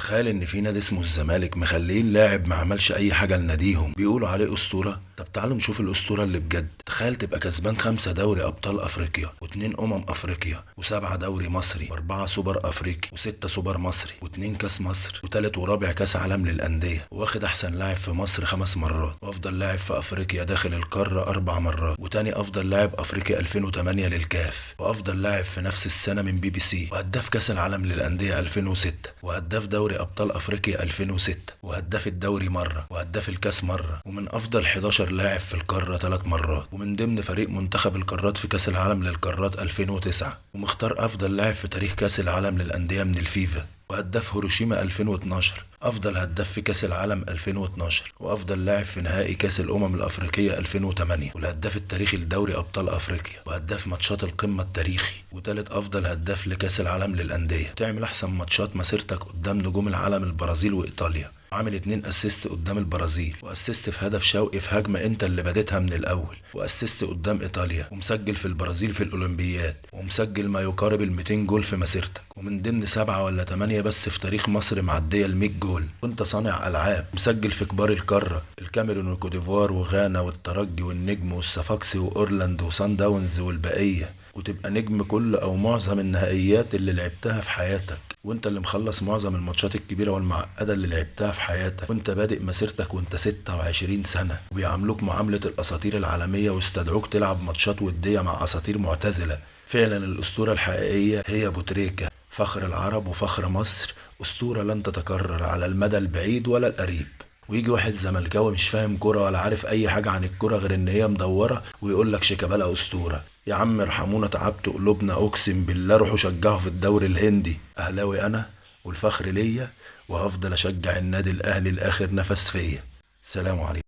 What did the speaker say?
تخيل ان في نادي اسمه الزمالك مخلين لاعب ما عملش اي حاجه لناديهم بيقولوا عليه اسطوره. طب تعالوا نشوف الاسطوره اللي بجد. تخيل تبقى كسبان 5 دوري ابطال افريقيا و2 افريقيا و7 دوري مصري و4 سوبر افريقي و6 سوبر مصري و2 كاس مصر وتالت ورابع كاس عالم للانديه، واخد احسن لاعب في مصر 5 مرات، وافضل لاعب في افريقيا داخل القاره 4 مرات، وتاني افضل لاعب افريقيا 2008 للكاف، وافضل لاعب في نفس السنه من BBC، وهداف كاس العالم للانديه 2006، وهداف دوري ابطال افريقيا 2006، وهداف الدوري مره، وهداف الكاس مره، ومن افضل 11 لاعب في القاره 3 مرات، ومن ضمن فريق منتخب القارات في كاس العالم للقارات 2009، ومختار افضل لاعب في تاريخ كاس العالم للانديه من الفيفا، وهداف هيروشيما 2012، افضل هداف في كاس العالم 2012، وافضل لاعب في نهائي كاس الامم الافريقيه 2008، والهداف التاريخي لدوري ابطال افريقيا، وهداف ماتشات القمه التاريخي، وتالت افضل هداف لكاس العالم للانديه. تعمل احسن ماتشات مسيرتك قدام نجوم العالم البرازيل وايطاليا، عامل 2 اسيست قدام البرازيل، واسيست في هدف شوقي في هجمه انت اللي بديتها من الاول، واسيست قدام ايطاليا، ومسجل في البرازيل في الاولمبياد، ومسجل ما يقارب ال 200 جول في مسيرتك، ومن ضمن 7 ولا 8 بس في تاريخ مصر معديه ال 100 جول، وانت صانع العاب، مسجل في كبار القاره الكاميرون والكوديفوار وغانا والترجي والنجم والصفاقسي واورلاند وسان داونز والبقيه، وتبقى نجم كل او معظم النهائيات اللي لعبتها في حياتك، وانت اللي مخلص معظم الماتشات الكبيره والمعقده اللي لعبتها في حياتك، وانت بادئ مسيرتك وانت 26 سنه، وبيعاملوك معامله الاساطير العالميه واستدعوك تلعب ماتشات وديه مع اساطير معتزله. فعلا الاسطوره الحقيقيه هي ابو تريكه، فخر العرب وفخر مصر، اسطوره لن تتكرر على المدى البعيد ولا القريب. ويجي واحد زملكاوي مش فاهم كوره ولا عارف اي حاجه عن الكوره غير ان هي مدوره ويقول لك شيكابالا اسطوره. يا عم ارحمونا، تعبت قلوبنا، اقسم بالله روحوا شجعوا في الدوري الهندي. اهلاوي انا والفخر ليا، وهفضل اشجع النادي الاهلي لاخر نفس فيا. سلام عليكم.